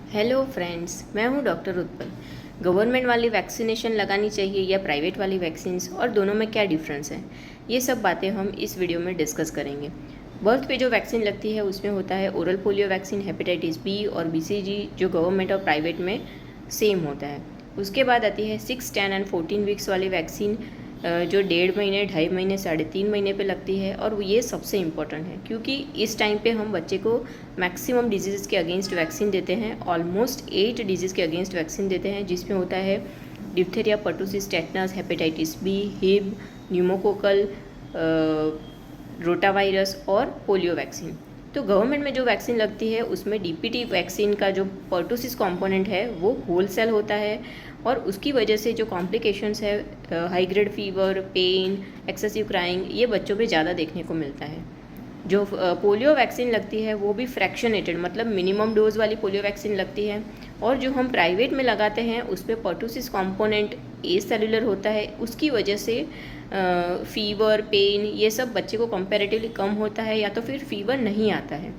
Hello friends, मैं हूं doctor Utpal. Government वाली वैक्सीनेशन लगानी चाहिए या प्राइवेट वाली वैक्सीन्स, और दोनों में क्या डिफरेंस है, ये सब बातें हम इस वीडियो में डिस्कस करेंगे। बर्थ पे जो वैक्सीन लगती है उसमें होता है oral polio vaccine, hepatitis B और BCG, जो गवर्नमेंट और प्राइवेट में सेम होता है। उसके बाद आती है 6, 10 एंड 14 वीक्स वाली वैक्सीन, जो 1.5 महीने, 2.5 महीने, 3.5 महीने पे लगती है। और ये सबसे इम्पोर्टेंट है क्योंकि इस टाइम पे हम बच्चे को मैक्सिमम डिजीज़ के अगेंस्ट वैक्सीन देते हैं। ऑलमोस्ट 8 डिजीज़ के अगेंस्ट वैक्सीन देते हैं, जिसमें होता है diphtheria, pertussis, tetanus, hepatitis B, Hib, pneumococcal, rotavirus और पोलियो वैक्सीन। तो गवर्नमेंट में जो वैक्सीन लगती है उसमें DPT वैक्सीन का जो पर्टुसिस कंपोनेंट है वो होल सेल होता है, और उसकी वजह से जो कॉम्प्लिकेशंस है, high grade fever, pain, excessive crying, ये बच्चों में ज़्यादा देखने को मिलता है। जो पोलियो वैक्सीन लगती है वो भी फ्रैक्शनेटेड, मतलब मिनिमम डोज वाली पोलियो वैक्सीन लगती है। और जो हम प्राइवेट में लगाते हैं उसमें पर्टुसिस कंपोनेंट ए सेलुलर होता है, उसकी वजह से फीवर, पेन, ये सब बच्चे को कंपैरेटिवली कम होता है, या तो फिर फीवर नहीं आता है।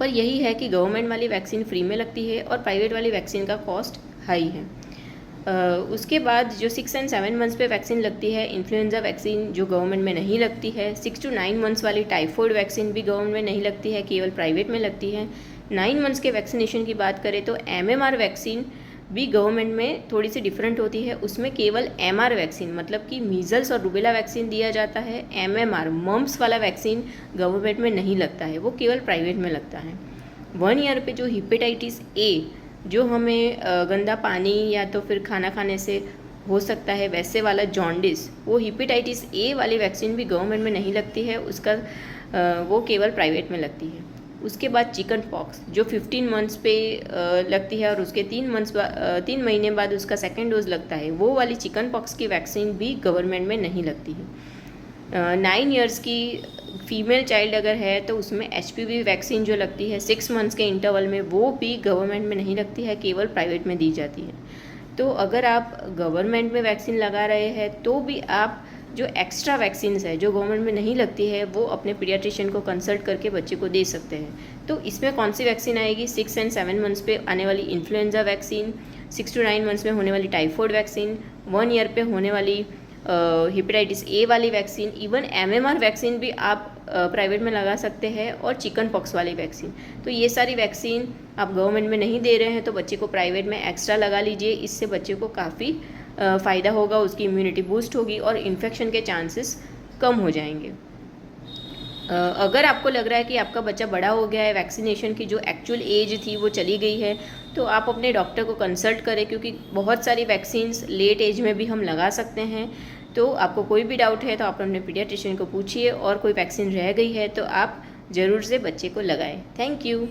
पर यही है कि गवर्नमेंट वाली वैक्सीन फ्री में लगती है और प्राइवेट वाली वैक्सीन का कॉस्ट हाई है। उसके बाद जो 6 एंड 7 मंथ्स पे वैक्सीन लगती है, इन्फ्लुएंजा वैक्सीन, जो गवर्नमेंट में नहीं लगती है। 6 to 9 मंथ्स वाली टाइफॉइड वैक्सीन भी गवर्नमेंट में नहीं लगती है, केवल प्राइवेट में लगती है। 9 मंथ्स के वैक्सीनेशन की बात करें तो MMR वैक्सीन भी गवर्नमेंट में थोड़ी सी डिफरेंट होती है। उसमें केवल MR वैक्सीन, मतलब कि मीजल्स और रूबेला वैक्सीन दिया जाता है। MMR मम्प्स वाला वैक्सीन गवर्नमेंट में नहीं लगता है, वो केवल प्राइवेट में लगता है। 1 ईयर पे जो हेपेटाइटिस A, जो हमें गंदा पानी या तो फिर खाना खाने से हो सकता है, वैसे वाला जॉन्डिस, वो हेपेटाइटिस A वाली वैक्सीन भी गवर्नमेंट में नहीं लगती है, उसका वो केवल प्राइवेट में लगती है। उसके बाद चिकन पॉक्स, जो 15 मंथ्स पे लगती है और उसके 3 महीने बाद उसका सेकेंड डोज लगता है, वो वाली चिकन पॉक्स की वैक्सीन भी गवर्नमेंट में नहीं लगती है। 9 ईयर्स की फीमेल चाइल्ड अगर है तो उसमें HPV वैक्सीन जो लगती है 6 मंथ्स के इंटरवल में, वो भी गवर्नमेंट में नहीं लगती है, केवल प्राइवेट में दी जाती है। तो अगर आप गवर्नमेंट में वैक्सीन लगा रहे हैं तो भी आप जो एक्स्ट्रा वैक्सीन्स है जो गवर्नमेंट में नहीं लगती है, वो अपने पीडियाट्रिशियन को कंसल्ट करके बच्चे को दे सकते हैं। तो इसमें कौन सी वैक्सीन आएगी? 6 एंड 7 मंथ्स पे आने वाली इन्फ्लुएंजा वैक्सीन, 6 to 9 मंथ्स में होने वाली टाइफॉइड वैक्सीन, 1 ईयर पे होने वाली हेपेटाइटिस A वाली वैक्सीन, इवन MMR वैक्सीन भी आप प्राइवेट में लगा सकते हैं, और चिकन पॉक्स वाली वैक्सीन। तो ये सारी वैक्सीन आप गवर्नमेंट में नहीं दे रहे हैं तो बच्चे को प्राइवेट में एक्स्ट्रा लगा लीजिए। इससे बच्चे को काफ़ी फ़ायदा होगा, उसकी इम्यूनिटी बूस्ट होगी और इन्फेक्शन के चांसेस कम हो जाएंगे। अगर आपको लग रहा है कि आपका बच्चा बड़ा हो गया है, वैक्सीनेशन की जो एक्चुअल एज थी वो चली गई है, तो आप अपने डॉक्टर को कंसल्ट करें, क्योंकि बहुत सारी वैक्सीन्स लेट एज में भी हम लगा सकते हैं। तो आपको कोई भी डाउट है तो आप अपने पीडियाट्रिशियन को पूछिए, और कोई वैक्सीन रह गई है तो आप ज़रूर से बच्चे को लगाएं। Thank you.